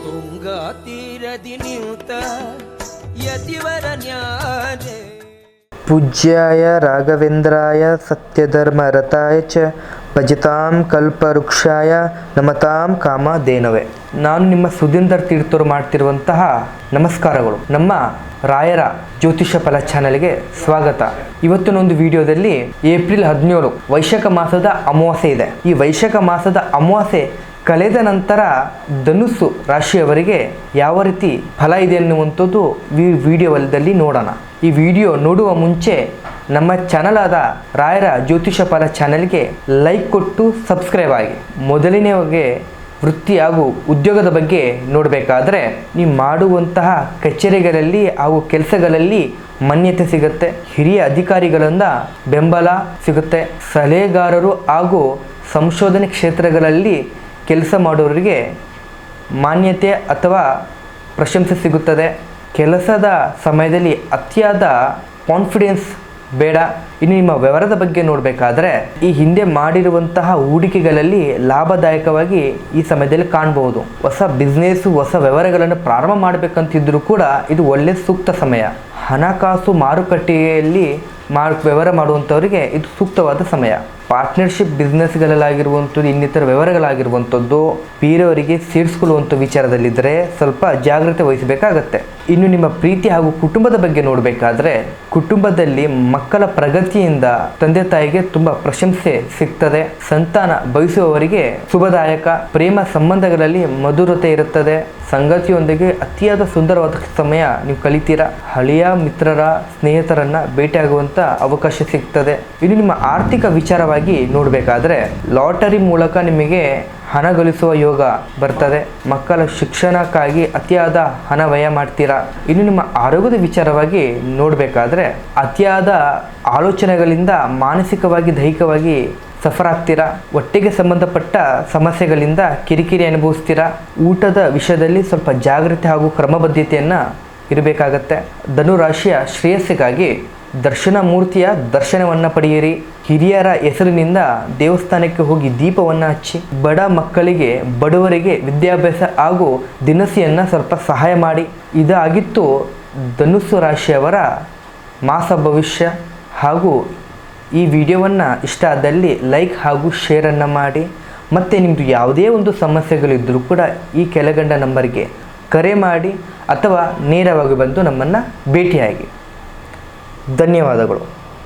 ತುಂಗಾ ತೀರದಿ ನಿಂತ ಯತಿವರ ನ್ಯಾರೆ ಪೂಜ್ಯಾಯ ರಾಘವೇಂದ್ರಾಯ ಸತ್ಯಧರ್ಮರತಾಯ ಚ ಭಜತಾಂ ಕಲ್ಪವೃಕ್ಷಾಯ ನಮತಾಂ ಕಾಮಧೇನವೇ. ನಾನು ನಿಮ್ಮ ಸುಧೀಂದರ್ ತೀರ್ಥರು ಮಾಡ್ತಿರುವಂತಹ ನಮಸ್ಕಾರಗಳು. ನಮ್ಮ ರಾಯರ ಜ್ಯೋತಿಷ ಫಲ ಚಾನಲ್ಗೆ ಸ್ವಾಗತ. ಇವತ್ತಿನ ಒಂದು ವಿಡಿಯೋದಲ್ಲಿ ಏಪ್ರಿಲ್ 17 ವೈಶಾಖ ಮಾಸದ ಅಮಾವಾಸ್ಯೆ ಇದೆ. ಈ ವೈಶಾಖ ಮಾಸದ ಅಮಾವಾಸ್ಯೆ ಕಳೆದ ನಂತರ ಧನುಸ್ಸು ರಾಶಿಯವರಿಗೆ ಯಾವ ರೀತಿ ಫಲ ಇದೆ ಅನ್ನುವಂಥದ್ದು ಈ ವಿಡಿಯೋದಲ್ಲಿ ನೋಡೋಣ. ಈ ವಿಡಿಯೋ ನೋಡುವ ಮುಂಚೆ ನಮ್ಮ ಚಾನಲ್ ಆದ ರಾಯರ ಜ್ಯೋತಿಷ ಫಲ ಚಾನಲ್ಗೆ ಲೈಕ್ ಕೊಟ್ಟು ಸಬ್ಸ್ಕ್ರೈಬ್ ಆಗಿ. ಮೊದಲನೆಯವಾಗಿ ವೃತ್ತಿ ಹಾಗೂ ಉದ್ಯೋಗದ ಬಗ್ಗೆ ನೋಡಬೇಕಾದ್ರೆ ನೀವು ಮಾಡುವಂತಹ ಕಚೇರಿಗಳಲ್ಲಿ ಹಾಗೂ ಕೆಲಸಗಳಲ್ಲಿ ಮಾನ್ಯತೆ ಸಿಗುತ್ತೆ. ಹಿರಿಯ ಅಧಿಕಾರಿಗಳಿಂದ ಬೆಂಬಲ ಸಿಗುತ್ತೆ. ಸಲಹೆಗಾರರು ಹಾಗೂ ಸಂಶೋಧನೆ ಕ್ಷೇತ್ರಗಳಲ್ಲಿ ಕೆಲಸ ಮಾಡೋರಿಗೆ ಮಾನ್ಯತೆ ಅಥವಾ ಪ್ರಶಂಸೆ ಸಿಗುತ್ತದೆ. ಕೆಲಸದ ಸಮಯದಲ್ಲಿ ಅತಿಯಾದ ಕಾನ್ಫಿಡೆನ್ಸ್ ಬೇಡ. ಇನ್ನು ನಿಮ್ಮ ವ್ಯವಹಾರದ ಬಗ್ಗೆ ನೋಡಬೇಕಾದ್ರೆ ಈ ಹಿಂದೆ ಮಾಡಿರುವಂತಹ ಹೂಡಿಕೆಗಳಲ್ಲಿ ಲಾಭದಾಯಕವಾಗಿ ಈ ಸಮಯದಲ್ಲಿ ಕಾಣಬಹುದು. ಹೊಸ ಬಿಸ್ನೆಸ್ ಹೊಸ ವ್ಯವಹಾರಗಳನ್ನು ಪ್ರಾರಂಭ ಮಾಡಬೇಕಂತಿದ್ರೂ ಕೂಡ ಇದು ಒಳ್ಳೆ ಸೂಕ್ತ ಸಮಯ. ಹಣಕಾಸು ಮಾರುಕಟ್ಟೆಯಲ್ಲಿ ವ್ಯವಹಾರ ಮಾಡುವಂಥವರಿಗೆ ಇದು ಸೂಕ್ತವಾದ ಸಮಯ. ಪಾರ್ಟ್ನರ್ಶಿಪ್ ಬಿಸ್ನೆಸ್ಗಳಲ್ಲಾಗಿರುವಂಥದ್ದು ಇನ್ನಿತರ ವ್ಯವಹಾರಗಳಾಗಿರುವಂಥದ್ದು ಬೇರೆಯವರಿಗೆ ಸೇರಿಸ್ಕೊಳ್ಳುವಂಥ ವಿಚಾರದಲ್ಲಿದ್ದರೆ ಸ್ವಲ್ಪ ಜಾಗ್ರತೆ ವಹಿಸಬೇಕಾಗತ್ತೆ. ಇನ್ನು ನಿಮ್ಮ ಪ್ರೀತಿ ಹಾಗೂ ಕುಟುಂಬದ ಬಗ್ಗೆ ನೋಡಬೇಕಾದ್ರೆ ಕುಟುಂಬದಲ್ಲಿ ಮಕ್ಕಳ ಪ್ರಗತಿಯಿಂದ ತಂದೆ ತಾಯಿಗೆ ತುಂಬ ಪ್ರಶಂಸೆ ಸಿಗ್ತದೆ. ಸಂತಾನ ಬಯಸುವವರಿಗೆ ಶುಭದಾಯಕ. ಪ್ರೇಮ ಸಂಬಂಧಗಳಲ್ಲಿ ಮಧುರತೆ ಇರುತ್ತದೆ. ಸಂಗತಿಯೊಂದಿಗೆ ಅತಿಯಾದ ಸುಂದರವಾದ ಸಮಯ ನೀವು ಕಲಿತೀರಾ. ಹಳೆಯ ಮಿತ್ರರ ಸ್ನೇಹಿತರನ್ನ ಭೇಟಿಯಾಗುವಂಥ ಅವಕಾಶ ಸಿಗ್ತದೆ. ಇನ್ನು ನಿಮ್ಮ ಆರ್ಥಿಕ ವಿಚಾರವಾಗಿ ನೋಡಬೇಕಾದ್ರೆ ಲಾಟರಿ ಮೂಲಕ ನಿಮಗೆ ಹಣ ಗಳಿಸುವ ಯೋಗ ಬರ್ತದೆ. ಮಕ್ಕಳ ಶಿಕ್ಷಣಕ್ಕಾಗಿ ಅತಿಯಾದ ಹಣ ವ್ಯಯ ಮಾಡ್ತೀರಾ. ಇನ್ನು ನಿಮ್ಮ ಆರೋಗ್ಯದ ವಿಚಾರವಾಗಿ ನೋಡಬೇಕಾದ್ರೆ ಅತಿಯಾದ ಆಲೋಚನೆಗಳಿಂದ ಮಾನಸಿಕವಾಗಿ ದೈಹಿಕವಾಗಿ ಸಫರ್ ಆಗ್ತೀರಾ. ಹೊಟ್ಟೆಗೆ ಸಂಬಂಧಪಟ್ಟ ಸಮಸ್ಯೆಗಳಿಂದ ಕಿರಿಕಿರಿ ಅನುಭವಿಸ್ತೀರಾ. ಊಟದ ವಿಷಯದಲ್ಲಿ ಸ್ವಲ್ಪ ಜಾಗ್ರತೆ ಹಾಗೂ ಕ್ರಮಬದ್ಧತೆಯನ್ನು ಇರಬೇಕಾಗತ್ತೆ. ಧನುರಾಶಿಯ ಶ್ರೇಯಸ್ಸಿಗಾಗಿ ದರ್ಶನ ಮೂರ್ತಿಯ ದರ್ಶನವನ್ನು ಪಡೆಯಿರಿ. ಹಿರಿಯರ ಹೆಸರಿನಿಂದ ದೇವಸ್ಥಾನಕ್ಕೆ ಹೋಗಿ ದೀಪವನ್ನು ಹಚ್ಚಿ. ಬಡ ಮಕ್ಕಳಿಗೆ ಬಡವರಿಗೆ ವಿದ್ಯಾಭ್ಯಾಸ ಹಾಗೂ ದಿನಸಿಯನ್ನು ಸ್ವಲ್ಪ ಸಹಾಯ ಮಾಡಿ. ಇದಾಗಿತ್ತು ಧನುಸ್ಸು ರಾಶಿಯವರ ಮಾಸ ಭವಿಷ್ಯ. ಹಾಗೂ ಈ ವಿಡಿಯೋವನ್ನು ಇಷ್ಟ ಆದಲ್ಲಿ ಲೈಕ್ ಹಾಗೂ ಶೇರನ್ನು ಮಾಡಿ. ಮತ್ತು ನಿಮ್ಮದು ಯಾವುದೇ ಒಂದು ಸಮಸ್ಯೆಗಳಿದ್ದರೂ ಕೂಡ ಈ ಕೆಳಗಂಡ ನಂಬರ್ಗೆ ಕರೆ ಮಾಡಿ ಅಥವಾ ನೇರವಾಗಿ ಬಂದು ನಮ್ಮನ್ನು ಭೇಟಿಯಾಗಿ. ಧನ್ಯವಾದಗಳು.